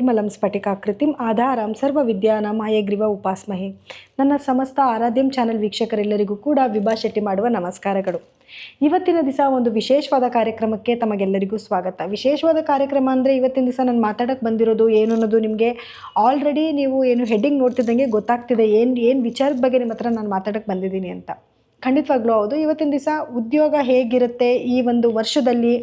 ನಿರ್ಮಲಂ ಸ್ಫಟಿಕಾಕೃತಿಂ ಆಧಾರಂ ಸರ್ವವಿದ್ಯಾನಾಂ ಹಯಗ್ರೀವ ಉಪಾಸ್ಮಹೆ. ನನ್ನ ಸಮಸ್ತ ಆರಾಧ್ಯಂ ಚಾನಲ್ ವೀಕ್ಷಕರೆಲ್ಲರಿಗೂ ಕೂಡ ವಿಭಾ ಶೆಟ್ಟಿ ಮಾಡುವ ನಮಸ್ಕಾರಗಳು. ಇವತ್ತಿನ ದಿವಸ ಒಂದು ವಿಶೇಷವಾದ ಕಾರ್ಯಕ್ರಮಕ್ಕೆ ತಮಗೆಲ್ಲರಿಗೂ ಸ್ವಾಗತ. ವಿಶೇಷವಾದ ಕಾರ್ಯಕ್ರಮ ಅಂದರೆ ಇವತ್ತಿನ ದಿವಸ ನಾನು ಮಾತಾಡೋಕ್ಕೆ ಬಂದಿರೋದು ಏನು ಅನ್ನೋದು ನಿಮಗೆ ಆಲ್ರೆಡಿ ನೀವು ಏನು ಹೆಡ್ಡಿಂಗ್ ನೋಡ್ತಿದ್ದಂಗೆ ಗೊತ್ತಾಗ್ತಿದೆ ಏನು ವಿಚಾರದ ಬಗ್ಗೆ ನಿಮ್ಮ ಹತ್ರ ನಾನು ಮಾತಾಡೋಕ್ಕೆ ಬಂದಿದ್ದೀನಿ ಅಂತ. ಖಂಡಿತವಾಗ್ಲೂ ಹೌದು. ಇವತ್ತಿನ ದಿವಸ ಉದ್ಯೋಗ ಹೇಗಿರುತ್ತೆ ಈ ಒಂದು ವರ್ಷದಲ್ಲಿ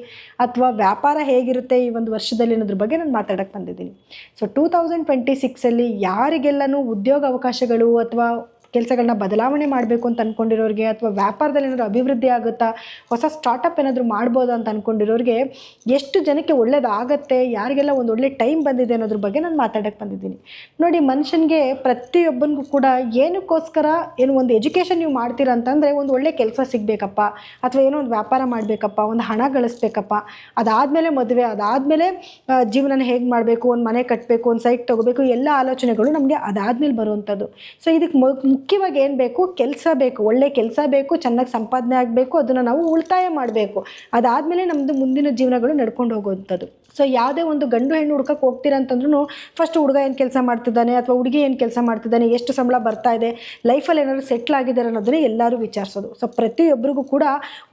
ಅಥವಾ ವ್ಯಾಪಾರ ಹೇಗಿರುತ್ತೆ ಈ ಒಂದು ವರ್ಷದಲ್ಲಿ ಅನ್ನೋದ್ರ ಬಗ್ಗೆ ನಾನು ಮಾತಾಡೋಕ್ಕೆ ಬಂದಿದ್ದೀನಿ. ಸೊ 2026 ಯಾರಿಗೆಲ್ಲನೂ ಉದ್ಯೋಗ ಅವಕಾಶಗಳು ಅಥವಾ ಕೆಲಸಗಳನ್ನ ಬದಲಾವಣೆ ಮಾಡಬೇಕು ಅಂತ ಅಂದ್ಕೊಂಡಿರೋರಿಗೆ ಅಥವಾ ವ್ಯಾಪಾರದಲ್ಲಿ ಏನಾದರೂ ಅಭಿವೃದ್ಧಿ ಆಗುತ್ತಾ, ಹೊಸ ಸ್ಟಾರ್ಟಪ್ ಏನಾದರೂ ಮಾಡ್ಬೋದಾ ಅಂತ ಅಂದ್ಕೊಂಡಿರೋರಿಗೆ ಎಷ್ಟು ಜನಕ್ಕೆ ಒಳ್ಳೇದಾಗತ್ತೆ, ಯಾರಿಗೆಲ್ಲ ಒಂದು ಒಳ್ಳೆ ಟೈಮ್ ಬಂದಿದೆ ಅನ್ನೋದ್ರ ಬಗ್ಗೆ ನಾನು ಮಾತಾಡೋಕ್ಕೆ ಬಂದಿದ್ದೀನಿ. ನೋಡಿ, ಮನುಷ್ಯನಿಗೆ ಪ್ರತಿಯೊಬ್ಬನಿಗೂ ಕೂಡ ಏನಕ್ಕೋಸ್ಕರ ಏನು ಒಂದು ಎಜುಕೇಷನ್ ನೀವು ಮಾಡ್ತೀರಾ ಅಂತಂದರೆ ಒಂದು ಒಳ್ಳೆ ಕೆಲಸ ಸಿಗಬೇಕಪ್ಪ, ಅಥವಾ ಏನೋ ಒಂದು ವ್ಯಾಪಾರ ಮಾಡಬೇಕಪ್ಪ, ಒಂದು ಹಣ ಗಳಿಸ್ಬೇಕಪ್ಪ, ಅದಾದಮೇಲೆ ಮದುವೆ, ಅದಾದಮೇಲೆ ಜೀವನನ ಹೇಗೆ ಮಾಡಬೇಕು, ಒಂದು ಮನೆ ಕಟ್ಟಬೇಕು, ಒಂದು ಸೈಟ್ ತೊಗೋಬೇಕು, ಎಲ್ಲ ಆಲೋಚನೆಗಳು ನಮಗೆ ಅದಾದಮೇಲೆ ಬರುವಂಥದ್ದು. ಸೊ ಇದಕ್ಕೆ ಮುಖ್ಯವಾಗಿ ಏನು ಬೇಕು? ಕೆಲಸ ಬೇಕು, ಒಳ್ಳೆ ಕೆಲಸ ಬೇಕು, ಚೆನ್ನಾಗಿ ಸಂಪಾದನೆ ಆಗಬೇಕು, ಅದನ್ನು ನಾವು ಉಳಿತಾಯ ಮಾಡಬೇಕು. ಅದಾದಮೇಲೆ ನಮ್ಮದು ಮುಂದಿನ ಜೀವನಗಳು ನಡ್ಕೊಂಡು ಹೋಗುವಂಥದ್ದು. ಸೊ ಯಾವುದೇ ಒಂದು ಗಂಡು ಹೆಣ್ಣು ಹುಡ್ಕಕ್ಕೆ ಹೋಗ್ತೀರಾ ಅಂತಂದ್ರೂ ಫಸ್ಟ್ ಹುಡುಗ ಏನು ಕೆಲಸ ಮಾಡ್ತಿದ್ದಾನೆ ಅಥವಾ ಹುಡುಗಿ ಏನು ಕೆಲಸ ಮಾಡ್ತಿದ್ದಾನೆ, ಎಷ್ಟು ಸಂಬಳ ಬರ್ತಾ ಇದೆ, ಲೈಫಲ್ಲಿ ಏನಾದರೂ ಸೆಟ್ಲ್ ಆಗಿದ್ದಾರೆ ಅನ್ನೋದನ್ನೇ ಎಲ್ಲರೂ ವಿಚಾರಿಸೋದು. ಸೊ ಪ್ರತಿಯೊಬ್ಬರಿಗೂ ಕೂಡ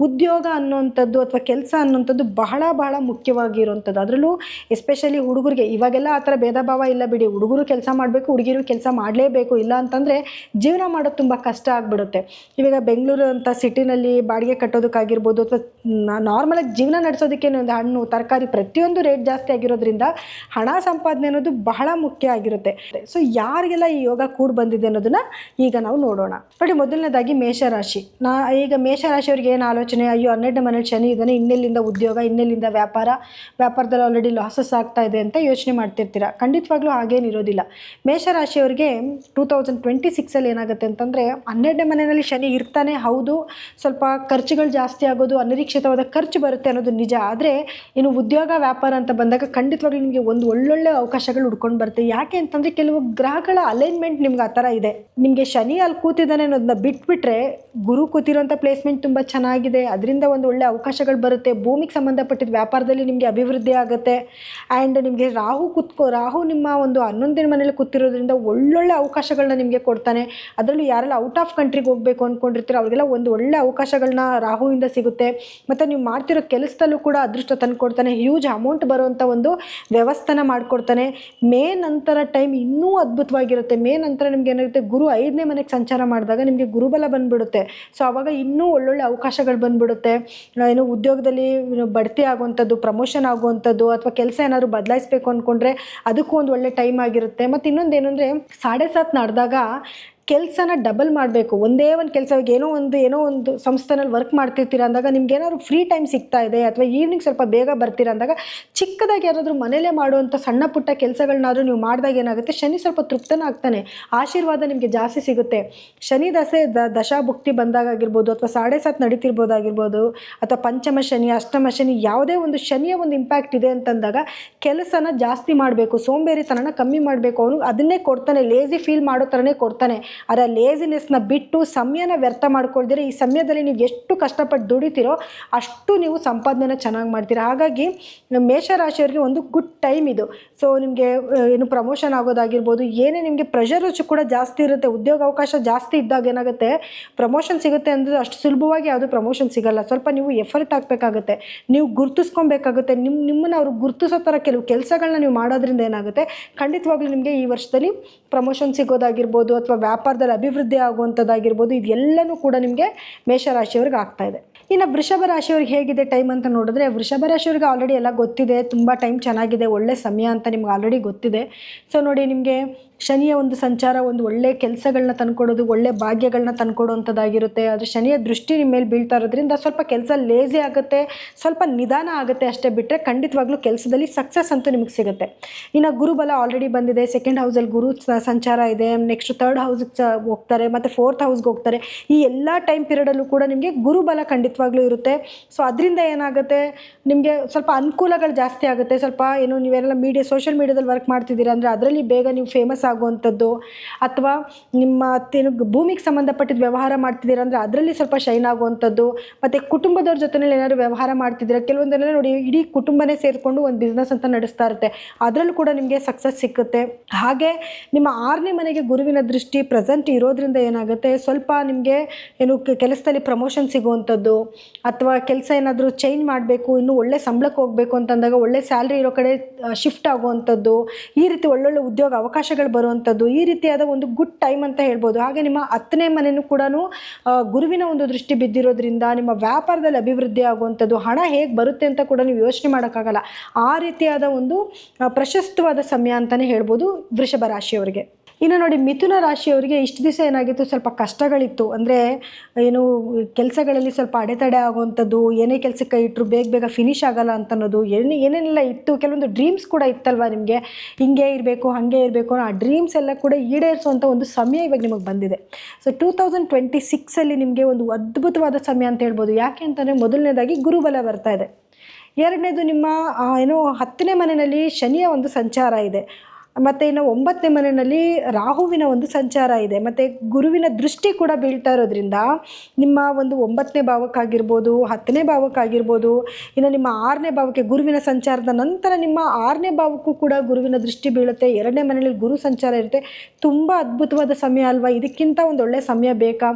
ಉದ್ಯೋಗ ಅನ್ನೋವಂಥದ್ದು ಅಥವಾ ಕೆಲಸ ಅನ್ನೋಂಥದ್ದು ಬಹಳ ಬಹಳ ಮುಖ್ಯವಾಗಿರುವಂಥದ್ದು. ಅದರಲ್ಲೂ ಎಸ್ಪೆಷಲಿ ಹುಡುಗರಿಗೆ ಇವಾಗೆಲ್ಲ ಆ ಥರ ಭೇದ ಭಾವ ಇಲ್ಲ ಬಿಡಿ. ಹುಡುಗರು ಕೆಲಸ ಮಾಡಬೇಕು, ಹುಡುಗಿರು ಕೆಲಸ ಮಾಡಲೇಬೇಕು. ಇಲ್ಲ ಅಂತಂದರೆ ಜೀವನ ಮಾಡೋದು ತುಂಬ ಕಷ್ಟ ಆಗಿಬಿಡುತ್ತೆ. ಇವಾಗ ಬೆಂಗಳೂರು ಅಂತ ಸಿಟಿನಲ್ಲಿ ಬಾಡಿಗೆ ಕಟ್ಟೋದಕ್ಕಾಗಿರ್ಬೋದು ಅಥವಾ ನಾರ್ಮಲಾಗಿ ಜೀವನ ನಡೆಸೋದಕ್ಕೆ ಒಂದು ಹಣ್ಣು ತರಕಾರಿ ಪ್ರತಿಯೊಂದು ರೇಟ್ ಜಾಸ್ತಿ ಆಗಿರೋದ್ರಿಂದ ಹಣ ಸಂಪಾದನೆ ಅನ್ನೋದು ಬಹಳ ಮುಖ್ಯ ಆಗಿರುತ್ತೆ. ಸೊ ಯಾರಿಗೆಲ್ಲ ಈ ಯೋಗ ಕೂಡಿ ಬಂದಿದೆ ಅನ್ನೋದನ್ನ ಈಗ ನಾವು ನೋಡೋಣ. ನೋಡಿ, ಮೊದಲನೇದಾಗಿ ಮೇಷರಾಶಿ. ಈಗ ಮೇಷರಾಶಿಯವ್ರಿಗೆ ಏನು ಆಲೋಚನೆ, ಅಯ್ಯೋ 12ನೇ ಮನೇಲಿ ಶನಿ ಇದ್ದಾನೆ, ಇನ್ನೆಲ್ಲಿಂದ ಉದ್ಯೋಗ, ಇನ್ನೆಲ್ಲಿಂದ ವ್ಯಾಪಾರದಲ್ಲಿ ಆಲ್ರೆಡಿ ಲಾಸಸ್ ಆಗ್ತಾ ಇದೆ ಅಂತ ಯೋಚನೆ ಮಾಡ್ತಿರ್ತೀರ. ಖಂಡಿತವಾಗ್ಲೂ ಹಾಗೇನಿರೋದಿಲ್ಲ. ಮೇಷರಾಶಿಯವರಿಗೆ 2026 ಏನಾಗುತ್ತೆ ಅಂತಂದರೆ 12ನೇ ಮನೆಯಲ್ಲಿ ಶನಿ ಇರ್ತಾನೆ, ಹೌದು, ಸ್ವಲ್ಪ ಖರ್ಚುಗಳು ಜಾಸ್ತಿ ಆಗೋದು, ಅನಿರೀಕ್ಷಿತವಾದ ಖರ್ಚು ಬರುತ್ತೆ ಅನ್ನೋದು ನಿಜ. ಆದರೆ ಇನ್ನು ಉದ್ಯೋಗ ವ್ಯಾಪಾರ ಅಂತ ಬಂದಾಗ ಖಂಡಿತವಾಗ್ಲೂ ನಿಮಗೆ ಒಂದು ಒಳ್ಳೊಳ್ಳೆ ಅವಕಾಶಗಳು ಹುಡ್ಕೊಂಡು ಬರುತ್ತೆ. ಯಾಕೆ ಅಂತಂದರೆ ಕೆಲವು ಗ್ರಹಗಳ ಅಲೈನ್ಮೆಂಟ್ ನಿಮ್ಗೆ ಆ ಥರ ಇದೆ. ನಿಮಗೆ ಶನಿ ಅಲ್ಲಿ ಕೂತಿದ್ದಾನೆ ಅನ್ನೋದನ್ನ ಬಿಟ್ಬಿಟ್ರೆ ಗುರು ಕೂತಿರೋಂಥ ಪ್ಲೇಸ್ಮೆಂಟ್ ತುಂಬ ಚೆನ್ನಾಗಿದೆ, ಅದರಿಂದ ಒಂದು ಒಳ್ಳೆ ಅವಕಾಶಗಳು ಬರುತ್ತೆ. ಭೂಮಿಗೆ ಸಂಬಂಧಪಟ್ಟಿದ್ದ ವ್ಯಾಪಾರದಲ್ಲಿ ನಿಮಗೆ ಅಭಿವೃದ್ಧಿ ಆಗುತ್ತೆ. ಆ್ಯಂಡ್ ನಿಮಗೆ ರಾಹು ನಿಮ್ಮ ಒಂದು 11ನೇ ಮನೇಲಿ ಕೂತಿರೋದ್ರಿಂದ ಒಳ್ಳೊಳ್ಳೆ ಅವಕಾಶಗಳನ್ನ ನಿಮಗೆ ಕೊಡ್ತಾನೆ. ಅದರಲ್ಲೂ ಯಾರೆಲ್ಲ ಔಟ್ ಆಫ್ ಕಂಟ್ರಿಗೆ ಹೋಗಬೇಕು ಅಂದ್ಕೊಂಡಿರ್ತೀರೋ ಅವ್ರಿಗೆಲ್ಲ ಒಂದು ಒಳ್ಳೆ ಅವಕಾಶಗಳನ್ನ ರಾಹುವಿಂದ ಸಿಗುತ್ತೆ. ಮತ್ತು ನೀವು ಮಾಡ್ತಿರೋ ಕೆಲಸದಲ್ಲೂ ಕೂಡ ಅದೃಷ್ಟ ತಂದುಕೊಡ್ತಾನೆ. ಹ್ಯೂಜ್ ಅಮೌಂಟ್ ಬರುವಂಥ ಒಂದು ವ್ಯವಸ್ಥೆನ ಮಾಡಿಕೊಡ್ತಾನೆ. ಮೇ ನಂತರ ಟೈಮ್ ಇನ್ನೂ ಅದ್ಭುತವಾಗಿರುತ್ತೆ. ಮೇ ನಂತರ ನಿಮ್ಗೆ ಏನಾಗುತ್ತೆ, ಗುರು 5ನೇ ಮನೆಗೆ ಸಂಚಾರ ಮಾಡಿದಾಗ ನಿಮಗೆ ಗುರುಬಲ ಬಂದುಬಿಡುತ್ತೆ. ಸೊ ಆವಾಗ ಇನ್ನೂ ಒಳ್ಳೊಳ್ಳೆ ಅವಕಾಶಗಳು ಬಂದುಬಿಡುತ್ತೆ. ಏನು ಉದ್ಯೋಗದಲ್ಲಿ ಬಡ್ತಿ ಆಗುವಂಥದ್ದು, ಪ್ರಮೋಷನ್ ಆಗುವಂಥದ್ದು, ಅಥವಾ ಕೆಲಸ ಏನಾದರೂ ಬದಲಾಯಿಸಬೇಕು ಅಂದ್ಕೊಂಡ್ರೆ ಅದಕ್ಕೂ ಒಂದು ಒಳ್ಳೆ ಟೈಮ್ ಆಗಿರುತ್ತೆ. ಮತ್ತು ಇನ್ನೊಂದು ಏನಂದರೆ 7:30 ನಡೆದಾಗ ಕೆಲಸನ ಡಬಲ್ ಮಾಡಬೇಕು. ಒಂದೇ ಒಂದು ಕೆಲಸ, ಏನೋ ಒಂದು ಸಂಸ್ಥೆನಲ್ಲಿ ವರ್ಕ್ ಮಾಡ್ತಿರ್ತೀರ ಅಂದಾಗ ನಿಮ್ಗೆ ಏನಾದ್ರು ಫ್ರೀ ಟೈಮ್ ಸಿಗ್ತಾ ಇದೆ ಅಥವಾ ಈವ್ನಿಂಗ್ ಸ್ವಲ್ಪ ಬೇಗ ಬರ್ತೀರ ಅಂದಾಗ ಚಿಕ್ಕದಾಗಿ ಯಾರಾದರೂ ಮನೇಲೇ ಮಾಡುವಂಥ ಸಣ್ಣ ಪುಟ್ಟ ಕೆಲಸಗಳನ್ನಾದರೂ ನೀವು ಮಾಡಿದಾಗ ಏನಾಗುತ್ತೆ, ಶನಿ ಸ್ವಲ್ಪ ತೃಪ್ತನ ಆಗ್ತಾನೆ, ಆಶೀರ್ವಾದ ನಿಮಗೆ ಜಾಸ್ತಿ ಸಿಗುತ್ತೆ. ಶನಿ ದಶಾಭುಕ್ತಿ ಬಂದಾಗಿರ್ಬೋದು ಅಥವಾ 7:30 ನಡೀತಿರ್ಬೋದಾಗಿರ್ಬೋದು, ಅಥವಾ ಪಂಚಮ ಶನಿ, ಅಷ್ಟಮ ಶನಿ, ಯಾವುದೇ ಒಂದು ಶನಿಯ ಒಂದು ಇಂಪ್ಯಾಕ್ಟ್ ಇದೆ ಅಂತಂದಾಗ ಕೆಲಸನ ಜಾಸ್ತಿ ಮಾಡಬೇಕು, ಸೋಂಬೇರಿತನನ ಕಮ್ಮಿ ಮಾಡಬೇಕು. ಅವನು ಅದನ್ನೇ ಕೊಡ್ತಾನೆ, ಲೇಜಿ ಫೀಲ್ ಮಾಡೋ ಥರನೇ ಕೊಡ್ತಾನೆ. ಅದರ ಲೇಜಿನೆಸ್ನ ಬಿಟ್ಟು ಸಮಯನ ವ್ಯರ್ಥ ಮಾಡ್ಕೊಳ್ದಿರೆ ಈ ಸಮಯದಲ್ಲಿ ನೀವು ಎಷ್ಟು ಕಷ್ಟಪಟ್ಟು ದುಡಿತೀರೋ ಅಷ್ಟು ನೀವು ಸಂಪಾದನೆನ ಚೆನ್ನಾಗಿ ಮಾಡ್ತೀರಾ. ಹಾಗಾಗಿ ಮೇಷರಾಶಿಯವರಿಗೆ ಒಂದು ಗುಡ್ ಟೈಮ್ ಇದು. ಸೊ ನಿಮಗೆ ಏನು ಪ್ರಮೋಷನ್ ಆಗೋದಾಗಿರ್ಬೋದು, ಏನೇ ನಿಮಗೆ ಪ್ರೆಷರ್ ಕೂಡ ಜಾಸ್ತಿ ಇರುತ್ತೆ. ಉದ್ಯೋಗ ಅವಕಾಶ ಜಾಸ್ತಿ ಇದ್ದಾಗ ಏನಾಗುತ್ತೆ, ಪ್ರಮೋಷನ್ ಸಿಗುತ್ತೆ ಅಂದರೆ ಅಷ್ಟು ಸುಲಭವಾಗಿ ಯಾವುದು ಪ್ರಮೋಷನ್ ಸಿಗಲ್ಲ. ಸ್ವಲ್ಪ ನೀವು ಎಫರ್ಟ್ ಹಾಕಬೇಕಾಗುತ್ತೆ, ನೀವು ಗುರುತಿಸ್ಕೊಬೇಕಾಗುತ್ತೆ. ನಿಮ್ಮನ್ನು ಅವರು ಗುರುತಿಸೋ ಥರ ಕೆಲವು ಕೆಲಸಗಳನ್ನ ನೀವು ಮಾಡೋದ್ರಿಂದ ಏನಾಗುತ್ತೆ, ಖಂಡಿತವಾಗ್ಲೂ ನಿಮಗೆ ಈ ವರ್ಷದಲ್ಲಿ ಪ್ರಮೋಷನ್ ಸಿಗೋದಾಗಿರ್ಬೋದು ಅಥವಾ ವ್ಯಾಪಾರದಲ್ಲಿ ಅಭಿವೃದ್ಧಿ ಆಗುವಂಥದ್ದಾಗಿರ್ಬೋದು, ಇದೆಲ್ಲನೂ ಕೂಡ ನಿಮಗೆ ಮೇಷರಾಶಿಯವ್ರಿಗೆ ಆಗ್ತಾ ಇದೆ. ಇನ್ನು ವೃಷಭ ರಾಶಿಯವ್ರಿಗೆ ಹೇಗಿದೆ ಟೈಮ್ ಅಂತ ನೋಡಿದ್ರೆ, ವೃಷಭ ರಾಶಿಯವ್ರಿಗೆ ಆಲ್ರೆಡಿ ಎಲ್ಲ ಗೊತ್ತಿದೆ, ತುಂಬ ಟೈಮ್ ಚೆನ್ನಾಗಿದೆ, ಒಳ್ಳೆ ಸಮಯ ಅಂತ ನಿಮ್ಗೆ ಆಲ್ರೆಡಿ ಗೊತ್ತಿದೆ. ಸೊ ನೋಡಿ, ನಿಮಗೆ ಶನಿಯ ಒಂದು ಸಂಚಾರ ಒಂದು ಒಳ್ಳೆ ಕೆಲಸಗಳನ್ನ ತಂದುಕೊಡೋದು, ಒಳ್ಳೆ ಭಾಗ್ಯಗಳನ್ನ ತಂದುಕೊಡುವಂಥದ್ದಾಗಿರುತ್ತೆ. ಆದರೆ ಶನಿಯ ದೃಷ್ಟಿ ನಿಮ್ಮ ಮೇಲೆ ಬೀಳ್ತಾ ಇರೋದ್ರಿಂದ ಸ್ವಲ್ಪ ಕೆಲಸ ಲೇಜಿ ಆಗುತ್ತೆ, ಸ್ವಲ್ಪ ನಿಧಾನ ಆಗುತ್ತೆ ಅಷ್ಟೇ ಬಿಟ್ಟರೆ ಖಂಡಿತವಾಗ್ಲೂ ಕೆಲಸದಲ್ಲಿ ಸಕ್ಸಸ್ ಅಂತೂ ನಿಮಗೆ ಸಿಗುತ್ತೆ. ಇನ್ನು ಗುರುಬಲ ಆಲ್ರೆಡಿ ಬಂದಿದೆ. 2nd ಹೌಸಲ್ಲಿ ಗುರು ಸಂಚಾರ ಇದೆ. ನೆಕ್ಸ್ಟ್ 3rd ಹೌಸ್ಗೆ ಹೋಗ್ತಾರೆ, ಮತ್ತು 4th ಹೌಸ್ಗೆ ಹೋಗ್ತಾರೆ. ಈ ಎಲ್ಲ ಟೈಮ್ ಪೀರಿಯಡಲ್ಲೂ ಕೂಡ ನಿಮಗೆ ಗುರುಬಲ ಖಂಡಿತವಾಗ್ಲೂ ಇರುತ್ತೆ. ಸೊ ಅದರಿಂದ ಏನಾಗುತ್ತೆ, ನಿಮಗೆ ಸ್ವಲ್ಪ ಅನುಕೂಲಗಳು ಜಾಸ್ತಿ ಆಗುತ್ತೆ. ಸ್ವಲ್ಪ ಏನು ನೀವೆಲ್ಲ ಸೋಷಿಯಲ್ ಮೀಡಿಯಾದಲ್ಲಿ ವರ್ಕ್ ಮಾಡ್ತಿದ್ದೀರಾ ಅಂದರೆ ಅದರಲ್ಲಿ ಬೇಗ ನೀವು ಫೇಮಸ್ ಆಗುವಂಥದ್ದು, ಅಥವಾ ನಿಮ್ಮ ಭೂಮಿಗೆ ಸಂಬಂಧಪಟ್ಟಿದ್ದು ವ್ಯವಹಾರ ಮಾಡ್ತಿದ್ದೀರಾ ಅಂದರೆ ಅದರಲ್ಲಿ ಸ್ವಲ್ಪ ಶೈನ್ ಆಗುವಂಥದ್ದು, ಮತ್ತು ಕುಟುಂಬದವ್ರ ಜೊತೆಯಲ್ಲಿ ಏನಾದ್ರು ವ್ಯವಹಾರ ಮಾಡ್ತಿದ್ದೀರಾ, ಕೆಲವೊಂದೆಲ್ಲ ನೋಡಿ ಇಡೀ ಕುಟುಂಬನೇ ಸೇರಿಕೊಂಡು ಒಂದು ಬಿಸ್ನೆಸ್ ಅಂತ ನಡೆಸ್ತಾ ಇರುತ್ತೆ, ಅದರಲ್ಲೂ ಕೂಡ ನಿಮಗೆ ಸಕ್ಸಸ್ ಸಿಕ್ಕುತ್ತೆ. ಹಾಗೆ ನಿಮ್ಮ 6ನೇ ಮನೆಗೆ ಗುರುವಿನ ದೃಷ್ಟಿ ಪ್ರೆಸೆಂಟ್ ಇರೋದ್ರಿಂದ ಏನಾಗುತ್ತೆ, ಸ್ವಲ್ಪ ನಿಮಗೆ ಏನು ಕೆಲಸದಲ್ಲಿ ಪ್ರಮೋಷನ್ ಸಿಗುವಂಥದ್ದು, ಅಥವಾ ಕೆಲಸ ಏನಾದರೂ ಚೇಂಜ್ ಮಾಡಬೇಕು, ಇನ್ನೂ ಒಳ್ಳೆ ಸಂಬಳಕ್ಕೆ ಹೋಗಬೇಕು ಅಂತಂದಾಗ ಒಳ್ಳೆ ಸ್ಯಾಲ್ರಿ ಇರೋ ಕಡೆ ಶಿಫ್ಟ್ ಆಗುವಂಥದ್ದು, ಈ ರೀತಿ ಒಳ್ಳೊಳ್ಳೆ ಉದ್ಯೋಗ ಅವಕಾಶಗಳು ಬರುವಂಥದ್ದು, ಈ ರೀತಿಯಾದ ಒಂದು ಗುಡ್ ಟೈಮ್ ಅಂತ ಹೇಳ್ಬೋದು. ಹಾಗೆ ನಿಮ್ಮ 10ನೇ ಮನೆಯೂ ಕೂಡ ಗುರುವಿನ ಒಂದು ದೃಷ್ಟಿ ಬಿದ್ದಿರೋದ್ರಿಂದ ನಿಮ್ಮ ವ್ಯಾಪಾರದಲ್ಲಿ ಅಭಿವೃದ್ಧಿ ಆಗುವಂಥದ್ದು, ಹಣ ಹೇಗೆ ಬರುತ್ತೆ ಅಂತ ಕೂಡ ನೀವು ಯೋಚನೆ ಮಾಡೋಕ್ಕಾಗಲ್ಲ. ಆ ರೀತಿಯಾದ ಒಂದು ಪ್ರಶಸ್ತವಾದ ಸಮಯ ಅಂತಲೇ ಹೇಳ್ಬೋದು ವೃಷಭ ರಾಶಿಯವರಿಗೆ. ಇನ್ನು ನೋಡಿ, ಮಿಥುನ ರಾಶಿಯವರಿಗೆ ಇಷ್ಟು ದಿವಸ ಏನಾಗಿತ್ತು, ಸ್ವಲ್ಪ ಕಷ್ಟಗಳಿತ್ತು. ಅಂದರೆ ಏನು ಕೆಲಸಗಳಲ್ಲಿ ಸ್ವಲ್ಪ ಅಡೆತಡೆ ಆಗುವಂಥದ್ದು, ಏನೇ ಕೆಲಸಕ್ಕೆ ಇಟ್ಟರು ಬೇಗ ಬೇಗ ಫಿನಿಶ್ ಆಗಲ್ಲ ಅಂತ ಅನ್ನೋದು, ಏನೇನೆಲ್ಲ ಇತ್ತು. ಕೆಲವೊಂದು ಡ್ರೀಮ್ಸ್ ಕೂಡ ಇತ್ತಲ್ವ ನಿಮಗೆ, ಹಿಂಗೆ ಇರಬೇಕು ಹಾಗೆ ಇರಬೇಕು ಅನ್ನೋ ಆ ಡ್ರೀಮ್ಸ್ ಎಲ್ಲ ಕೂಡ ಈಡೇರಿಸುವಂಥ ಒಂದು ಸಮಯ ಇವಾಗ ನಿಮಗೆ ಬಂದಿದೆ. ಸೊ 2026 ನಿಮಗೆ ಒಂದು ಅದ್ಭುತವಾದ ಸಮಯ ಅಂತ ಹೇಳ್ಬೋದು. ಯಾಕೆ ಅಂತಂದರೆ, ಮೊದಲನೇದಾಗಿ ಗುರುಬಲ ಬರ್ತಾ ಇದೆ. ಎರಡನೇದು ನಿಮ್ಮ 10ನೇ ಮನೆಯಲ್ಲಿ ಶನಿಯ ಒಂದು ಸಂಚಾರ ಇದೆ. ಮತ್ತು ಇನ್ನು 9ನೇ ಮನೆಯಲ್ಲಿ ರಾಹುವಿನ ಒಂದು ಸಂಚಾರ ಇದೆ. ಮತ್ತು ಗುರುವಿನ ದೃಷ್ಟಿ ಕೂಡ ಬೀಳ್ತಾ ಇರೋದ್ರಿಂದ ನಿಮ್ಮ ಒಂದು 9ನೇ ಭಾವಕ್ಕಾಗಿರ್ಬೋದು, 10ನೇ ಭಾವಕ್ಕಾಗಿರ್ಬೋದು, ಇನ್ನು ನಿಮ್ಮ 6ನೇ ಭಾವಕ್ಕೆ ಗುರುವಿನ ಸಂಚಾರದ ನಂತರ ನಿಮ್ಮ 6ನೇ ಭಾವಕ್ಕೂ ಕೂಡ ಗುರುವಿನ ದೃಷ್ಟಿ ಬೀಳುತ್ತೆ. 2ನೇ ಮನೆಯಲ್ಲಿ ಗುರು ಸಂಚಾರ ಇರುತ್ತೆ. ತುಂಬ ಅದ್ಭುತವಾದ ಸಮಯ ಅಲ್ವಾ? ಇದಕ್ಕಿಂತ ಒಂದು ಒಳ್ಳೆಯ ಸಮಯ ಬೇಕಾ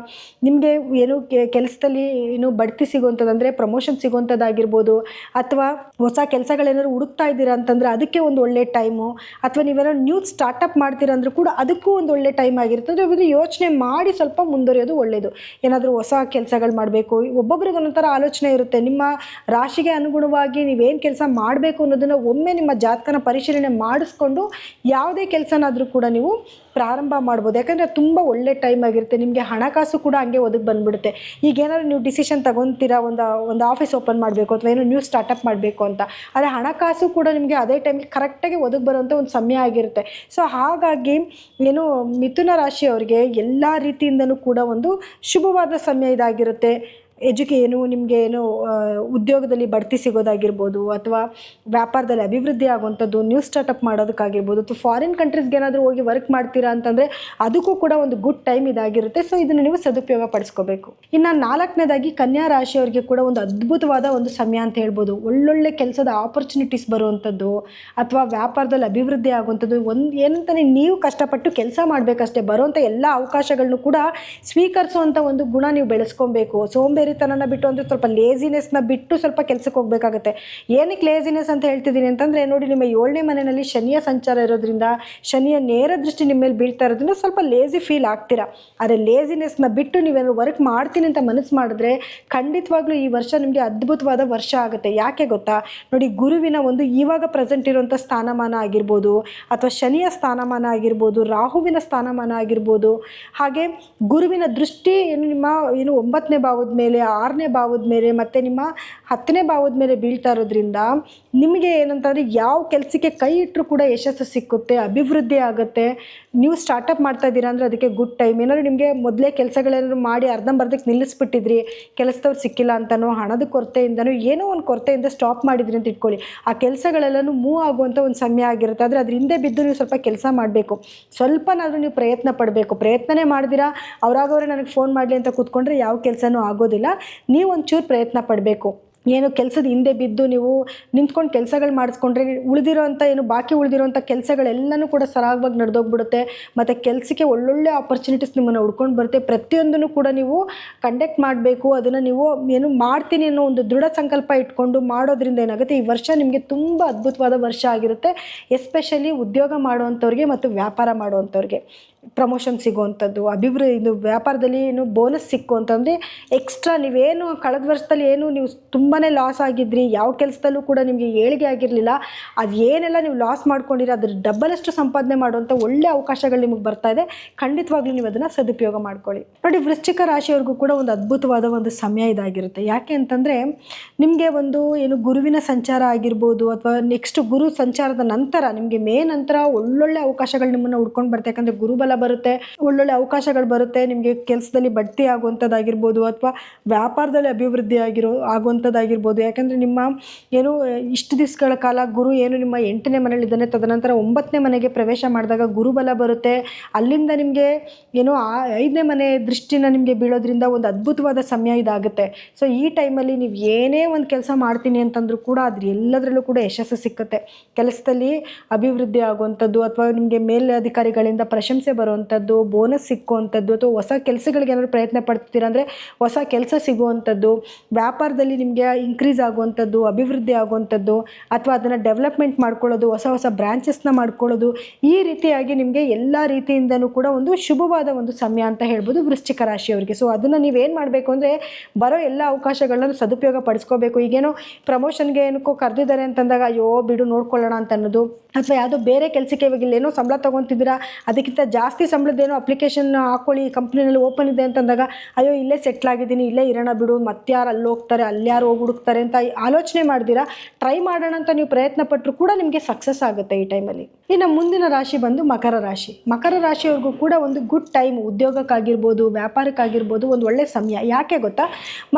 ನಿಮಗೆ? ಏನು ಕೆಲಸದಲ್ಲಿ ಏನು ಬಡ್ತಿ ಸಿಗುವಂಥದ್ದು, ಅಂದರೆ ಪ್ರಮೋಷನ್ ಸಿಗುವಂಥದ್ದಾಗಿರ್ಬೋದು, ಅಥವಾ ಹೊಸ ಕೆಲಸಗಳೇನಾದ್ರು ಹುಡುಕ್ತಾ ಇದ್ದೀರಾ ಅಂತಂದರೆ ಅದಕ್ಕೆ ಒಂದು ಒಳ್ಳೆಯ ಟೈಮು, ಅಥವಾ ನೀವೇನೋ ನ್ಯೂ ಸ್ಟಾರ್ಟಪ್ ಮಾಡ್ತೀರಾ ಅಂದರೂ ಕೂಡ ಅದಕ್ಕೂ ಒಂದು ಒಳ್ಳೆ ಟೈಮ್ ಆಗಿರ್ತದೆ. ಅಂದರೆ ಯೋಚನೆ ಮಾಡಿ ಸ್ವಲ್ಪ ಮುಂದುವರಿಯೋದು ಒಳ್ಳೆಯದು. ಏನಾದರೂ ಹೊಸ ಕೆಲಸಗಳು ಮಾಡಬೇಕು, ಒಬ್ಬೊಬ್ರಿಗೆ ಒಂದೊಂಥರ ಆಲೋಚನೆ ಇರುತ್ತೆ. ನಿಮ್ಮ ರಾಶಿಗೆ ಅನುಗುಣವಾಗಿ ನೀವೇನು ಕೆಲಸ ಮಾಡಬೇಕು ಅನ್ನೋದನ್ನು ಒಮ್ಮೆ ನಿಮ್ಮ ಜಾತಕನ ಪರಿಶೀಲನೆ ಮಾಡಿಸ್ಕೊಂಡು ಯಾವುದೇ ಕೆಲಸನಾದರೂ ಕೂಡ ನೀವು ಪ್ರಾರಂಭ ಮಾಡ್ಬೋದು. ಯಾಕಂದರೆ ತುಂಬ ಒಳ್ಳೆ ಟೈಮ್ ಆಗಿರುತ್ತೆ. ನಿಮಗೆ ಹಣಕಾಸು ಕೂಡ ಹಂಗೆ ಒದಗಿ ಬಂದುಬಿಡುತ್ತೆ. ಈಗೇನಾದ್ರು ನೀವು ಡಿಸಿಷನ್ ತಗೊತೀರಾ, ಒಂದು ಆಫೀಸ್ ಓಪನ್ ಮಾಡಬೇಕು ಅಥವಾ ಏನೋ ನ್ಯೂ ಸ್ಟಾರ್ಟಪ್ ಮಾಡಬೇಕು ಅಂತ, ಆದರೆ ಹಣಕಾಸು ಕೂಡ ನಿಮಗೆ ಅದೇ ಟೈಮಿಗೆ ಕರೆಕ್ಟಾಗಿ ಒದಗಿ ಬರುವಂಥ ಒಂದು ಸಮಯ ಆಗಿರುತ್ತೆ. ಸೊ ಹಾಗಾಗಿ ಏನು ಮಿಥುನ ರಾಶಿಯವರಿಗೆ ಎಲ್ಲ ರೀತಿಯಿಂದನೂ ಕೂಡ ಒಂದು ಶುಭವಾದ ಸಮಯ ಇದಾಗಿರುತ್ತೆ. ನಿಮಗೆ ಉದ್ಯೋಗದಲ್ಲಿ ಬಡ್ತಿ ಸಿಗೋದಾಗಿರ್ಬೋದು, ಅಥವಾ ವ್ಯಾಪಾರದಲ್ಲಿ ಅಭಿವೃದ್ಧಿ ಆಗುವಂಥದ್ದು, ನ್ಯೂ ಸ್ಟಾರ್ಟಪ್ ಮಾಡೋದಕ್ಕಾಗಿರ್ಬೋದು, ಅಥವಾ ಫಾರಿನ್ ಕಂಟ್ರೀಸ್ಗೆ ಏನಾದರೂ ಹೋಗಿ ವರ್ಕ್ ಮಾಡ್ತೀರಾ ಅಂತಂದರೆ ಅದಕ್ಕೂ ಕೂಡ ಒಂದು ಗುಡ್ ಟೈಮ್ ಇದಾಗಿರುತ್ತೆ. ಸೊ ಇದನ್ನು ನೀವು ಸದುಪಯೋಗ ಪಡಿಸ್ಕೋಬೇಕು. ಇನ್ನು 4ನೇದಾಗಿ ಕನ್ಯಾ ರಾಶಿಯವರಿಗೆ ಕೂಡ ಒಂದು ಅದ್ಭುತವಾದ ಒಂದು ಸಮಯ ಅಂತ ಹೇಳ್ಬೋದು. ಒಳ್ಳೊಳ್ಳೆ ಕೆಲಸದ ಆಪರ್ಚುನಿಟೀಸ್ ಬರುವಂಥದ್ದು, ಅಥವಾ ವ್ಯಾಪಾರದಲ್ಲಿ ಅಭಿವೃದ್ಧಿ ಆಗುವಂಥದ್ದು, ಏನಂತಾನೆ ನೀವು ಕಷ್ಟಪಟ್ಟು ಕೆಲಸ ಮಾಡಬೇಕಷ್ಟೇ. ಬರುವಂಥ ಎಲ್ಲ ಅವಕಾಶಗಳನ್ನು ಕೂಡ ಸ್ವೀಕರಿಸುವಂಥ ಒಂದು ಗುಣ ನೀವು ಬೆಳೆಸ್ಕೊಬೇಕು. ಸೋಂಬೇರಿತನನ ಬಿಟ್ಟು, ಅಂದರೆ ಸ್ವಲ್ಪ ಲೇಸಿನೆಸ್ನ ಬಿಟ್ಟು ಸ್ವಲ್ಪ ಕೆಲಸಕ್ಕೆ ಹೋಗಬೇಕಾಗುತ್ತೆ. ಏನಕ್ಕೆ ಲೇಸಿನೆಸ್ ಅಂತ ಹೇಳ್ತಿದ್ದೀನಿ ಅಂತಂದರೆ, ನೋಡಿ ನಿಮ್ಮ 7ನೇ ಮನೆಯಲ್ಲಿ ಶನಿಯ ಸಂಚಾರ ಇರೋದ್ರಿಂದ, ಶನಿಯ ನೇರ ದೃಷ್ಟಿ ನಿಮ್ಮ ಮೇಲೆ ಬೀಳ್ತಾ ಇರೋದ್ರಿಂದ ಸ್ವಲ್ಪ ಲೇಸಿ ಫೀಲ್ ಆಗ್ತೀರಾ. ಆದರೆ ಲೇಸಿನೆಸ್ನ ಬಿಟ್ಟು ನೀವೇನು ವರ್ಕ್ ಮಾಡ್ತೀನಿ ಅಂತ ಮನಸ್ಸು ಮಾಡಿದ್ರೆ ಖಂಡಿತವಾಗ್ಲೂ ಈ ವರ್ಷ ನಿಮಗೆ ಅದ್ಭುತವಾದ ವರ್ಷ ಆಗುತ್ತೆ. ಯಾಕೆ ಗೊತ್ತಾ, ನೋಡಿ ಗುರುವಿನ ಒಂದು ಇವಾಗ ಪ್ರೆಸೆಂಟ್ ಇರುವಂಥ ಸ್ಥಾನಮಾನ ಆಗಿರ್ಬೋದು, ಅಥವಾ ಶನಿಯ ಸ್ಥಾನಮಾನ ಆಗಿರ್ಬೋದು, ರಾಹುವಿನ ಸ್ಥಾನಮಾನ ಆಗಿರ್ಬೋದು, ಹಾಗೆ ಗುರುವಿನ ದೃಷ್ಟಿ ನಿಮ್ಮ 9ನೇ ಭಾವದ ಮೇಲೆ, 6ನೇ ಭಾವದ ಮೇಲೆ, ಮತ್ತು ನಿಮ್ಮ 10ನೇ ಭಾವದ ಮೇಲೆ ಬೀಳ್ತಾ ಇರೋದ್ರಿಂದ ನಿಮಗೆ ಏನಂತಂದರೆ ಯಾವ ಕೆಲಸಕ್ಕೆ ಕೈ ಇಟ್ಟರೂ ಕೂಡ ಯಶಸ್ಸು ಸಿಕ್ಕುತ್ತೆ, ಅಭಿವೃದ್ಧಿ ಆಗುತ್ತೆ. ನೀವು ಸ್ಟಾರ್ಟಪ್ ಮಾಡ್ತಾ ಇದ್ದೀರಾ ಅಂದರೆ ಅದಕ್ಕೆ ಗುಡ್ ಟೈಮ್. ಏನಾದ್ರು ನಿಮಗೆ ಮೊದಲೇ ಕೆಲಸಗಳೇನಾದ್ರು ಮಾಡಿ ಅರ್ಧಂಬರ್ಧಕ್ಕೆ ನಿಲ್ಲಿಸ್ಬಿಟ್ಟಿದ್ರಿ, ಕೆಲಸದವ್ರು ಸಿಕ್ಕಿಲ್ಲ ಅಂತನೋ, ಹಣದ ಕೊರತೆಯಿಂದನೋ, ಏನೋ ಒಂದು ಕೊರತೆಯಿಂದ ಸ್ಟಾಪ್ ಮಾಡಿದ್ರಿ ಅಂತ ಇಟ್ಕೊಳ್ಳಿ, ಆ ಕೆಲಸಗಳೆಲ್ಲನೂ ಮೂವ್ ಆಗುವಂಥ ಒಂದು ಸಮಯ ಆಗಿರುತ್ತೆ. ಆದರೆ ಅದ್ರ ಹಿಂದೆ ಬಿದ್ದು ನೀವು ಸ್ವಲ್ಪ ಕೆಲಸ ಮಾಡಬೇಕು. ಸ್ವಲ್ಪನಾದರೂ ನೀವು ಪ್ರಯತ್ನ ಪಡಬೇಕು. ಪ್ರಯತ್ನನೇ ಮಾಡಿದಿರಾ ಅವರಾಗವ್ರೆ ನನಗೆ ಫೋನ್ ಮಾಡಲಿ ಅಂತ ಕೂತ್ಕೊಂಡ್ರೆ ಯಾವ ಕೆಲಸನೂ ಆಗೋದಿಲ್ಲ. ನೀವು ಒಂಚೂರು ಪ್ರಯತ್ನ ಪಡಬೇಕು. ಏನು ಕೆಲಸದ ಹಿಂದೆ ಬಿದ್ದು ನೀವು ನಿಂತ್ಕೊಂಡು ಕೆಲಸಗಳು ಮಾಡಿಸ್ಕೊಂಡ್ರೆ ಉಳಿದಿರೋಂಥ ಬಾಕಿ ಉಳಿದಿರೋಂಥ ಕೆಲಸಗಳೆಲ್ಲನೂ ಕೂಡ ಸರಾಗವಾಗಿ ನಡೆದೋಗ್ಬಿಡುತ್ತೆ. ಮತ್ತು ಕೆಲಸಕ್ಕೆ ಒಳ್ಳೊಳ್ಳೆ ಆಪರ್ಚುನಿಟೀಸ್ ನಿಮ್ಮನ್ನು ಹುಡ್ಕೊಂಡು ಬರುತ್ತೆ. ಪ್ರತಿಯೊಂದನ್ನು ಕೂಡ ನೀವು ಕಂಡಕ್ಟ್ ಮಾಡಬೇಕು. ಅದನ್ನು ನೀವು ಮಾಡ್ತೀನಿ ಅನ್ನೋ ಒಂದು ದೃಢ ಸಂಕಲ್ಪ ಇಟ್ಕೊಂಡು ಮಾಡೋದ್ರಿಂದ ಏನಾಗುತ್ತೆ, ಈ ವರ್ಷ ನಿಮಗೆ ತುಂಬ ಅದ್ಭುತವಾದ ವರ್ಷ ಆಗಿರುತ್ತೆ. ಎಸ್ಪೆಷಲಿ ಉದ್ಯೋಗ ಮಾಡುವಂಥವ್ರಿಗೆ ಮತ್ತು ವ್ಯಾಪಾರ ಮಾಡುವಂಥವ್ರಿಗೆ. ಪ್ರಮೋಷನ್ ಸಿಗುವಂಥದ್ದು, ಇದು ವ್ಯಾಪಾರದಲ್ಲಿ ಏನು ಬೋನಸ್ ಸಿಕ್ಕುವಂತಂದರೆ ಎಕ್ಸ್ಟ್ರಾ ನೀವೇನು ಕಳೆದ ವರ್ಷದಲ್ಲಿ ಏನು ನೀವು ತುಂಬಾ ಲಾಸ್ ಆಗಿದ್ರಿ, ಯಾವ ಕೆಲಸದಲ್ಲೂ ಕೂಡ ನಿಮಗೆ ಏಳಿಗೆ ಆಗಿರಲಿಲ್ಲ, ಅದು ಏನೆಲ್ಲ ನೀವು ಲಾಸ್ ಮಾಡ್ಕೊಂಡಿರೋ ಅದ್ರ ಡಬ್ಬಲಷ್ಟು ಸಂಪಾದನೆ ಮಾಡುವಂಥ ಒಳ್ಳೆ ಅವಕಾಶಗಳು ನಿಮಗೆ ಬರ್ತಾ ಇದೆ. ಖಂಡಿತವಾಗ್ಲೂ ನೀವು ಅದನ್ನು ಸದುಪಯೋಗ ಮಾಡ್ಕೊಳ್ಳಿ. ನೋಡಿ, ವೃಶ್ಚಿಕ ರಾಶಿಯವ್ರಿಗೂ ಕೂಡ ಒಂದು ಅದ್ಭುತವಾದ ಒಂದು ಸಮಯ ಇದಾಗಿರುತ್ತೆ. ಯಾಕೆ ಅಂತಂದರೆ ನಿಮಗೆ ಒಂದು ಏನು ಗುರುವಿನ ಸಂಚಾರ ಆಗಿರ್ಬೋದು, ಅಥವಾ ನೆಕ್ಸ್ಟ್ ಗುರು ಸಂಚಾರದ ನಂತರ ನಿಮಗೆ ನಂತರ ಒಳ್ಳೊಳ್ಳೆ ಅವಕಾಶಗಳು ನಿಮ್ಮನ್ನು ಹುಡ್ಕೊಂಡು ಬರುತ್ತೆ. ಯಾಕಂದರೆ ಗುರುಬಲ ಬರುತ್ತೆ, ಒಳ್ಳೊಳ್ಳೆ ಅವಕಾಶಗಳು ಬರುತ್ತೆ. ನಿಮಗೆ ಕೆಲಸದಲ್ಲಿ ಬಡ್ತಿ ಆಗುವಂಥದ್ದಾಗಿರ್ಬೋದು, ಅಥವಾ ವ್ಯಾಪಾರದಲ್ಲಿ ಅಭಿವೃದ್ಧಿ ಆಗುವಂಥದ್ದಾಗಿರ್ಬೋದು. ಯಾಕಂದರೆ ನಿಮ್ಮ ಏನು ಇಷ್ಟು ದಿವಸಗಳ ಕಾಲ ಗುರು ಏನು ನಿಮ್ಮ 8ನೇ ಮನೆಯಲ್ಲಿದ್ದಾನೆ, ತದನಂತರ 9ನೇ ಮನೆಗೆ ಪ್ರವೇಶ ಮಾಡಿದಾಗ ಗುರುಬಲ ಬರುತ್ತೆ. ಅಲ್ಲಿಂದ ನಿಮಗೆ ಏನು 5ನೇ ಮನೆ ದೃಷ್ಟಿನ ನಿಮಗೆ ಬೀಳೋದ್ರಿಂದ ಒಂದು ಅದ್ಭುತವಾದ ಸಮಯ ಇದಾಗುತ್ತೆ. ಸೊ ಈ ಟೈಮಲ್ಲಿ ನೀವು ಏನೇ ಒಂದು ಕೆಲಸ ಮಾಡ್ತೀನಿ ಅಂತಂದ್ರೂ ಕೂಡ ಅದ್ರ ಎಲ್ಲದರಲ್ಲೂ ಕೂಡ ಯಶಸ್ಸು ಸಿಕ್ಕುತ್ತೆ. ಕೆಲಸದಲ್ಲಿ ಅಭಿವೃದ್ಧಿ ಆಗುವಂಥದ್ದು, ಅಥವಾ ನಿಮಗೆ ಮೇಲಧಿಕಾರಿಗಳಿಂದ ಪ್ರಶಂಸೆ ಬರುವಂಥದ್ದು, ಬೋನಸ್ ಸಿಕ್ಕುವಂಥದ್ದು, ಅಥವಾ ಹೊಸ ಕೆಲಸಗಳಿಗೆ ಏನಾದರೂ ಪ್ರಯತ್ನ ಪಡ್ತೀರಾ ಅಂದರೆ ಹೊಸ ಕೆಲಸ ಸಿಗುವಂಥದ್ದು, ವ್ಯಾಪಾರದಲ್ಲಿ ನಿಮಗೆ ಇನ್ಕ್ರೀಸ್ ಆಗುವಂಥದ್ದು, ಅಭಿವೃದ್ಧಿ ಆಗುವಂಥದ್ದು, ಅಥವಾ ಅದನ್ನು ಡೆವಲಪ್ಮೆಂಟ್ ಮಾಡ್ಕೊಳ್ಳೋದು, ಹೊಸ ಹೊಸ ಬ್ರಾಂಚಸ್ನ ಮಾಡ್ಕೊಳ್ಳೋದು, ಈ ರೀತಿಯಾಗಿ ನಿಮಗೆ ಎಲ್ಲ ರೀತಿಯಿಂದನೂ ಕೂಡ ಒಂದು ಶುಭವಾದ ಒಂದು ಸಮಯ ಅಂತ ಹೇಳ್ಬೋದು ವೃಶ್ಚಿಕ ರಾಶಿಯವರಿಗೆ. ಸೊ ಅದನ್ನು ನೀವೇನು ಮಾಡಬೇಕು ಅಂದರೆ ಬರೋ ಎಲ್ಲ ಅವಕಾಶಗಳನ್ನ ಸದುಪಯೋಗ ಪಡಿಸ್ಕೋಬೇಕು. ಈಗೇನೋ ಪ್ರಮೋಷನ್ಗೆ ಏನಕ್ಕೋ ಕರೆದಿದ್ದಾರೆ ಅಂತಂದಾಗ ಅಯ್ಯೋ ಬಿಡು ನೋಡ್ಕೊಳ್ಳೋಣ ಅಂತ ಅನ್ನೋದು, ಅಥವಾ ಯಾವುದೋ ಬೇರೆ ಕೆಲಸಕ್ಕೆ ಇವಾಗ ಇಲ್ಲೇನೋ ಸಂಬಳ ತೊಗೊತಿದ್ದೀರಾ, ಅದಕ್ಕಿಂತ ಜಾಸ್ತಿ ಸಂಬಳದ್ದೇನೋ ಅಪ್ಲಿಕೇಶನ್ ಹಾಕ್ಕೊಳ್ಳಿ ಕಂಪ್ನಿನಲ್ಲಿ ಓಪನ್ ಇದೆ ಅಂತಂದಾಗ ಅಯ್ಯೋ ಇಲ್ಲೇ ಸೆಟ್ಲ್ ಆಗಿದ್ದೀನಿ, ಇಲ್ಲೇ ಇರೋಣ ಬಿಡು, ಮತ್ತಾರು ಅಲ್ಲಿ ಹೋಗ್ತಾರೆ, ಅಲ್ಲಿ ಯಾರು ಹೋಗಿ ಹುಡುಕ್ತಾರೆ ಅಂತ ಆಲೋಚನೆ ಮಾಡ್ದಿರಾ ಟ್ರೈ ಮಾಡೋಣ ಅಂತ ನೀವು ಪ್ರಯತ್ನ ಪಟ್ಟರು ಕೂಡ ನಿಮಗೆ ಸಕ್ಸಸ್ ಆಗುತ್ತೆ ಈ ಟೈಮಲ್ಲಿ. ಇನ್ನು ಮುಂದಿನ ರಾಶಿ ಬಂದು ಮಕರ ರಾಶಿ. ಮಕರ ರಾಶಿಯವ್ರಿಗೂ ಕೂಡ ಒಂದು ಗುಡ್ ಟೈಮ್, ಉದ್ಯೋಗಕ್ಕಾಗಿರ್ಬೋದು, ವ್ಯಾಪಾರಕ್ಕಾಗಿರ್ಬೋದು ಒಂದು ಒಳ್ಳೆ ಸಮಯ. ಯಾಕೆ ಗೊತ್ತಾ,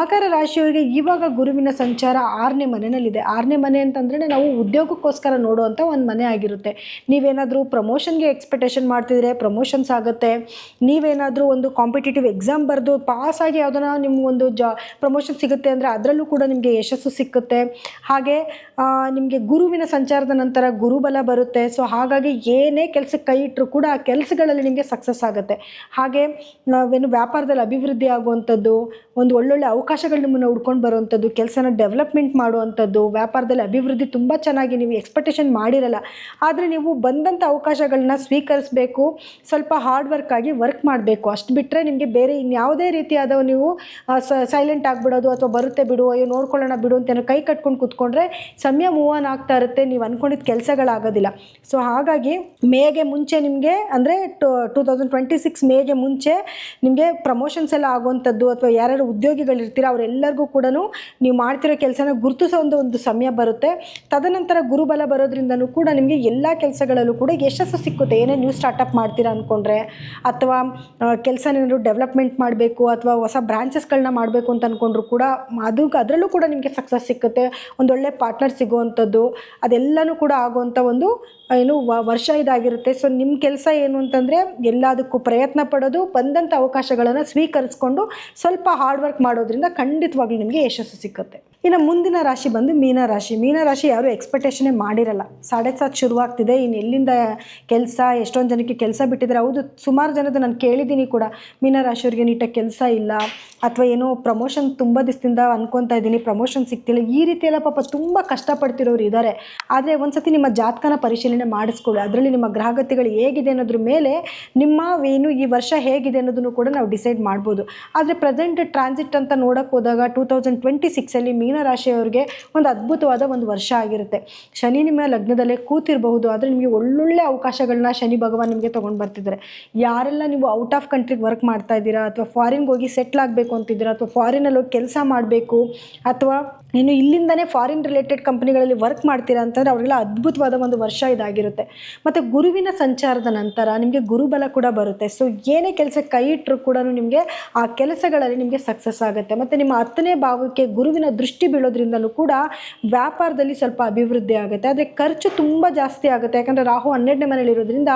ಮಕರ ರಾಶಿಯವರಿಗೆ ಇವಾಗ ಗುರುವಿನ ಸಂಚಾರ 6ನೇ ಮನೆಯಲ್ಲಿದೆ. 6ನೇ ಮನೆ ಅಂತಂದ್ರೆ ನಾವು ಉದ್ಯೋಗಕ್ಕೋಸ್ಕರ ನೋಡುವಂಥ ಒಂದು ಮನೆ ಆಗಿರುತ್ತೆ. ನೀವೇನಾದರೂ ಪ್ರಮೋಷನ್ಗೆ ಎಕ್ಸ್ಪೆಕ್ಟೇಷನ್ ಮಾಡ್ತಿದ್ರೆ ಪ್ರಮೋಷನ್ಸ್ ಆಗುತ್ತೆ. ನೀವೇನಾದರೂ ಒಂದು ಕಾಂಪಿಟೇಟಿವ್ ಎಕ್ಸಾಮ್ ಬರೆದು ಪಾಸಾಗಿ ಯಾವುದನ್ನ ನಿಮ್ಗೊಂದು ಪ್ರಮೋಷನ್ ಸಿಗುತ್ತೆ ಅಂದರೆ ಅದರಲ್ಲೂ ಕೂಡ ನಿಮಗೆ ಯಶಸ್ಸು ಸಿಕ್ಕುತ್ತೆ. ಹಾಗೆ ನಿಮಗೆ ಗುರುವಿನ ಸಂಚಾರದ ನಂತರ ಗುರುಬಲ ಬರುತ್ತೆ. ಸೊ ಹಾಗಾಗಿ ಏನೇ ಕೆಲಸಕ್ಕೆ ಕೈ ಇಟ್ಟರು ಕೂಡ ಆ ಕೆಲಸಗಳಲ್ಲಿ ನಿಮಗೆ ಸಕ್ಸಸ್ ಆಗುತ್ತೆ. ಹಾಗೆ ನಾವೇನು ವ್ಯಾಪಾರದಲ್ಲಿ ಅಭಿವೃದ್ಧಿ ಆಗುವಂಥದ್ದು, ಒಂದು ಒಳ್ಳೊಳ್ಳೆ ಅವಕಾಶಗಳು ನಿಮ್ಮನ್ನು ಹುಡ್ಕೊಂಡು ಬರುವಂಥದ್ದು, ಕೆಲಸನ ಡೆವಲಪ್ಮೆಂಟ್ ಮಾಡುವಂಥದ್ದು, ವ್ಯಾಪಾರದಲ್ಲಿ ಅಭಿವೃದ್ಧಿ ತುಂಬ ಚೆನ್ನಾಗಿ ನೀವು ಎಕ್ಸ್ಪೆಕ್ಟೇಷನ್ ಮಾಡಿರಲ್ಲ, ಆದರೆ ನೀವು ಬಂದಂಥ ಅವಕಾಶಗಳನ್ನ ಸ್ವೀಕರಿಸಬೇಕು. ಸ್ವಲ್ಪ ಹಾರ್ಡ್ ವರ್ಕ್ ಆಗಿ ವರ್ಕ್ ಮಾಡಬೇಕು. ಅಷ್ಟು ಬಿಟ್ಟರೆ ನಿಮಗೆ ಬೇರೆ ಇನ್ಯಾವುದೇ ರೀತಿಯಾದ ನೀವು ಸೈಲೆಂಟ್ ಆಗಿಬಿಡೋದು, ಅಥವಾ ಬರುತ್ತೆ ಬಿಡು, ಅಯ್ಯೋ ನೋಡ್ಕೊಳ್ಳೋಣ ಬಿಡು ಅಂತ ಕೈ ಕಟ್ಕೊಂಡು ಕೂತ್ಕೊಂಡ್ರೆ ಸಮಯ ಮೂವ್ ಆನ್ ಆಗ್ತಾ ಇರುತ್ತೆ, ನೀವು ಅಂದ್ಕೊಂಡಿದ್ದ ಕೆಲಸಗಳಾಗೋದಿಲ್ಲ. ಸೊ ಹಾಗಾಗಿ ಮೇಗೆ ಮುಂಚೆ ನಿಮಗೆ ಅಂದರೆ 2026 ಮೇಗೆ ಮುಂಚೆ ನಿಮಗೆ ಪ್ರಮೋಷನ್ಸ್ ಎಲ್ಲ ಆಗುವಂಥದ್ದು, ಅಥವಾ ಯಾರ್ಯಾರು ಉದ್ಯೋಗಿಗಳಿರ್ತೀರ ಅವರೆಲ್ಲರಿಗೂ ಕೂಡ ನೀವು ಮಾಡ್ತಿರೋ ಕೆಲಸನ ಗುರುತಿಸೋ ಒಂದು ಸಮಯ ಬರುತ್ತೆ. ತದನಂತರ ಗುರುಬಲ ಬರೋದ್ರಿಂದನೂ ಕೂಡ ನಿಮಗೆ ಎಲ್ಲ ಕೆಲಸಗಳಲ್ಲೂ ಕೂಡ ಯಶಸ್ಸು ಸಿಕ್ಕುತ್ತೆ. ಏನೇ ನ್ಯೂ ಸ್ಟಾರ್ಟಪ್ ಮಾಡ್ತೀರಾ ಅಂದ್ಕೊಂಡ್ರೆ, ಅಥವಾ ಕೆಲಸನೇನಾದ್ರು ಡೆವಲಪ್ಮೆಂಟ್ ಮಾಡಬೇಕು, ಅಥವಾ ಹೊಸ ಬ್ರಾಂಚಸ್ಗಳನ್ನ ಮಾಡಬೇಕು ಅಂತ ಅಂದ್ಕೊಂಡ್ರು ಕೂಡ ಅದರಲ್ಲೂ ಕೂಡ ನಿಮಗೆ ಸಕ್ಸಸ್ ಸಿಕ್ಕುತ್ತೆ. ಒಂದೊಳ್ಳೆ ಪಾರ್ಟ್ನರ್ ಸಿಗುವಂಥದ್ದು, ಅದೆಲ್ಲನೂ ಕೂಡ ಆಗುವಂಥ ಒಂದು ಏನು ವರ್ಷ ಇದಾಗಿರುತ್ತೆ. ಸೊ ನಿಮ್ಮ ಕೆಲಸ ಏನು ಅಂತಂದರೆ ಎಲ್ಲದಕ್ಕೂ ಪ್ರಯತ್ನ ಪಡೋದು, ಬಂದಂಥ ಅವಕಾಶಗಳನ್ನು ಸ್ವೀಕರಿಸ್ಕೊಂಡು ಸ್ವಲ್ಪ ಹಾರ್ಡ್ ವರ್ಕ್ ಮಾಡೋದ್ರಿಂದ ಖಂಡಿತವಾಗ್ಲೂ ನಿಮಗೆ ಯಶಸ್ಸು ಸಿಕ್ಕುತ್ತೆ. ಇನ್ನು ಮುಂದಿನ ರಾಶಿ ಬಂದು ಮೀನರಾಶಿ. ಮೀನರಾಶಿ ಯಾರೂ ಎಕ್ಸ್ಪೆಕ್ಟೇಷನೇ ಮಾಡಿರಲ್ಲ. 7:30 ಶುರುವಾಗ್ತಿದೆ, ಇನ್ನು ಎಲ್ಲಿಂದ ಕೆಲಸ, ಎಷ್ಟೊಂದು ಜನಕ್ಕೆ ಕೆಲಸ ಬಿಟ್ಟಿದ್ದಾರೆ. ಹೌದು, ಸುಮಾರು ಜನದ ನಾನು ಕೇಳಿದ್ದೀನಿ ಕೂಡ, ಮೀನರಾಶಿಯವ್ರಿಗೆ ನೀಟಾಗಿ ಕೆಲಸ ಇಲ್ಲ, ಅಥವಾ ಏನೋ ಪ್ರಮೋಷನ್ ತುಂಬ ದಿವಸದಿಂದ ಅನ್ಕೊತಾ ಇದ್ದೀನಿ ಪ್ರಮೋಷನ್ ಸಿಗ್ತಿಲ್ಲ, ಈ ರೀತಿಯೆಲ್ಲ ಪಾಪ ತುಂಬ ಕಷ್ಟಪಡ್ತಿರೋರು ಇದ್ದಾರೆ. ಆದರೆ ಒಂದು ಸತಿ ನಿಮ್ಮ ಜಾತಕನ ಪರಿಶೀಲನೆ ಮಾಡಿಸ್ಕೊಳ್ಳಿ. ಅದರಲ್ಲಿ ನಿಮ್ಮ ಗ್ರಹಗತಿಗಳು ಹೇಗಿದೆ ಅನ್ನೋದ್ರ ಮೇಲೆ ನಿಮ್ಮ ಏನು ಈ ವರ್ಷ ಹೇಗಿದೆ ಅನ್ನೋದನ್ನು ಕೂಡ ನಾವು ಡಿಸೈಡ್ ಮಾಡ್ಬೋದು. ಆದರೆ ಪ್ರೆಸೆಂಟ್ ಟ್ರಾನ್ಸಿಟ್ ಅಂತ ನೋಡೋಕೆ ಹೋದಾಗ 2026 ಮೀನರಾಶಿಯವರಿಗೆ ಒಂದು ಅದ್ಭುತವಾದ ಒಂದು ವರ್ಷ ಆಗಿರುತ್ತೆ. ಶನಿ ನಿಮ್ಮ ಲಗ್ನದಲ್ಲೇ ಕೂತಿರಬಹುದು, ಆದರೆ ನಿಮಗೆ ಒಳ್ಳೊಳ್ಳೆ ಅವಕಾಶಗಳನ್ನ ಶನಿ ಭಗವಾನ್ ನಿಮಗೆ ತೊಗೊಂಡು ಬರ್ತಿದ್ದಾರೆ. ಯಾರೆಲ್ಲ ನೀವು ಔಟ್ ಆಫ್ ಕಂಟ್ರಿಗೆ ವರ್ಕ್ ಮಾಡ್ತಾ ಇದ್ದೀರಾ, ಅಥವಾ ಫಾರಿನ್ಗೆ ಹೋಗಿ ಸೆಟ್ಲ್ ಆಗಬೇಕು ಅಂತಿದ್ದೀರಾ, ಅಥವಾ ಫಾರಿನಲ್ಲಿ ಹೋಗಿ ಕೆಲಸ ಮಾಡಬೇಕು, ಅಥವಾ ಇನ್ನು ಇಲ್ಲಿಂದನೇ ಫಾರಿನ್ ರಿಲೇಟೆಡ್ ಕಂಪ್ನಿಗಳಲ್ಲಿ ವರ್ಕ್ ಮಾಡ್ತೀರಾ ಅಂತಂದರೆ ಅವರಿಗೆಲ್ಲ ಅದ್ಭುತವಾದ ಒಂದು ವರ್ಷ ಇದಾಗಿರುತ್ತೆ. ಮತ್ತು ಗುರುವಿನ ಸಂಚಾರದ ನಂತರ ನಿಮಗೆ ಗುರುಬಲ ಕೂಡ ಬರುತ್ತೆ. ಸೊ ಏನೇ ಕೆಲಸಕ್ಕೆ ಕೈ ಇಟ್ಟರು ಕೂಡ ನಿಮಗೆ ಆ ಕೆಲಸಗಳಲ್ಲಿ ನಿಮಗೆ ಸಕ್ಸಸ್ ಆಗುತ್ತೆ. ಮತ್ತು ನಿಮ್ಮ 10ನೇ ಭಾವಕ್ಕೆ ಗುರುವಿನ ದೃಷ್ಟಿ ಬೀಳೋದ್ರಿಂದಲೂ ಕೂಡ ವ್ಯಾಪಾರದಲ್ಲಿ ಸ್ವಲ್ಪ ಅಭಿವೃದ್ಧಿ ಆಗುತ್ತೆ. ಆದರೆ ಖರ್ಚು ತುಂಬ ಜಾಸ್ತಿ ಆಗುತ್ತೆ. ಯಾಕಂದರೆ ರಾಹು 12ನೇ ಮನೆಯಲ್ಲಿರೋದ್ರಿಂದ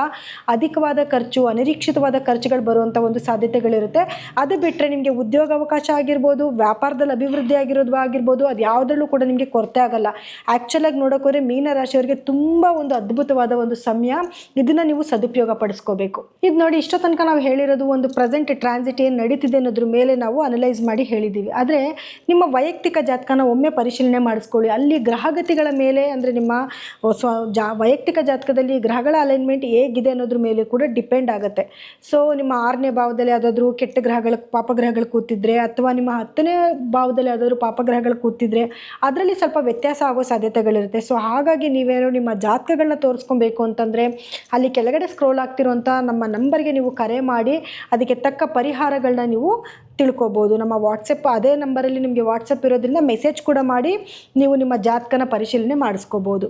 ಅಧಿಕವಾದ ಖರ್ಚು, ಅನಿರೀಕ್ಷಿತವಾದ ಖರ್ಚುಗಳು ಬರುವಂಥ ಒಂದು ಸಾಧ್ಯತೆಗಳಿರುತ್ತೆ. ಅದು ಬಿಟ್ಟರೆ ನಿಮಗೆ ಉದ್ಯೋಗಾವಕಾಶ ಆಗಿರ್ಬೋದು, ವ್ಯಾಪಾರದಲ್ಲಿ ಅಭಿವೃದ್ಧಿ ಆಗಿರ್ಬೋದು, ಅದು ಯಾವುದರಲ್ಲೂ ಕೂಡ ನಿಮಗೆ ಕೊರತೆ ಆಗಲ್ಲ. ಆ್ಯಕ್ಚುಲಾಗಿ ನೋಡೋಕೋದ್ರೆ ಮೀನರಾಶಿಯವರಿಗೆ ತುಂಬ ಒಂದು ಅದ್ಭುತವಾದ ಒಂದು ಸಮಯ. ಇದನ್ನು ನೀವು ಸದುಪಯೋಗ ಪಡಿಸ್ಕೋಬೇಕು. ಇದು ನೋಡಿ, ಇಷ್ಟೋ ತನಕ ನಾವು ಹೇಳಿರೋದು ಒಂದು ಪ್ರೆಸೆಂಟ್ ಟ್ರಾನ್ಸಿಟ್ ಏನು ನಡೀತಿದೆ ಅನ್ನೋದ್ರ ಮೇಲೆ ನಾವು ಅನಲೈಸ್ ಮಾಡಿ ಹೇಳಿದ್ದೀವಿ. ಆದರೆ ನಿಮ್ಮ ವೈಯಕ್ತಿಕ ಜಾತಕ ಜಾತಕನ ಒಮ್ಮೆ ಪರಿಶೀಲನೆ ಮಾಡಿಸ್ಕೊಳ್ಳಿ. ಅಲ್ಲಿ ಗ್ರಹಗತಿಗಳ ಮೇಲೆ ಅಂದರೆ ನಿಮ್ಮ ವೈಯಕ್ತಿಕ ಜಾತಕದಲ್ಲಿ ಗ್ರಹಗಳ ಅಲೈನ್ಮೆಂಟ್ ಹೇಗಿದೆ ಅನ್ನೋದ್ರ ಮೇಲೆ ಕೂಡ ಡಿಪೆಂಡ್ ಆಗುತ್ತೆ. ಸೊ ನಿಮ್ಮ 6ನೇ ಭಾವದಲ್ಲಿ ಯಾವುದಾದ್ರೂ ಕೆಟ್ಟ ಗ್ರಹಗಳು ಪಾಪಗ್ರಹಗಳು ಕೂತಿದ್ರೆ ಅಥವಾ ನಿಮ್ಮ 10ನೇ ಭಾವದಲ್ಲಿ ಯಾವುದಾದ್ರೂ ಪಾಪಗ್ರಹಗಳು ಕೂತಿದ್ರೆ ಅದರಲ್ಲಿ ಸ್ವಲ್ಪ ವ್ಯತ್ಯಾಸ ಆಗೋ ಸಾಧ್ಯತೆಗಳಿರುತ್ತೆ. ಸೊ ಹಾಗಾಗಿ ನೀವೇನೋ ನಿಮ್ಮ ಜಾತಕಗಳನ್ನ ತೋರಿಸ್ಕೊಬೇಕು ಅಂತಂದರೆ ಅಲ್ಲಿ ಕೆಳಗಡೆ ಸ್ಕ್ರೋಲ್ ಆಗ್ತಿರೋಂಥ ನಮ್ಮ ನಂಬರ್ಗೆ ನೀವು ಕರೆ ಮಾಡಿ ಅದಕ್ಕೆ ತಕ್ಕ ಪರಿಹಾರಗಳನ್ನ ನೀವು ತಿಳ್ಕೊಬೋದು. ನಮ್ಮ ವಾಟ್ಸಪ್ ಅದೇ ನಂಬರಲ್ಲಿ ನಿಮಗೆ ವಾಟ್ಸಪ್ ಇರೋದ್ರಿಂದ ಮೆಸೇಜ್ ಕೂಡ ಮಾಡಿ ನೀವು ನಿಮ್ಮ ಜಾತಕನ ಪರಿಶೀಲನೆ ಮಾಡಿಸ್ಕೋಬೋದು.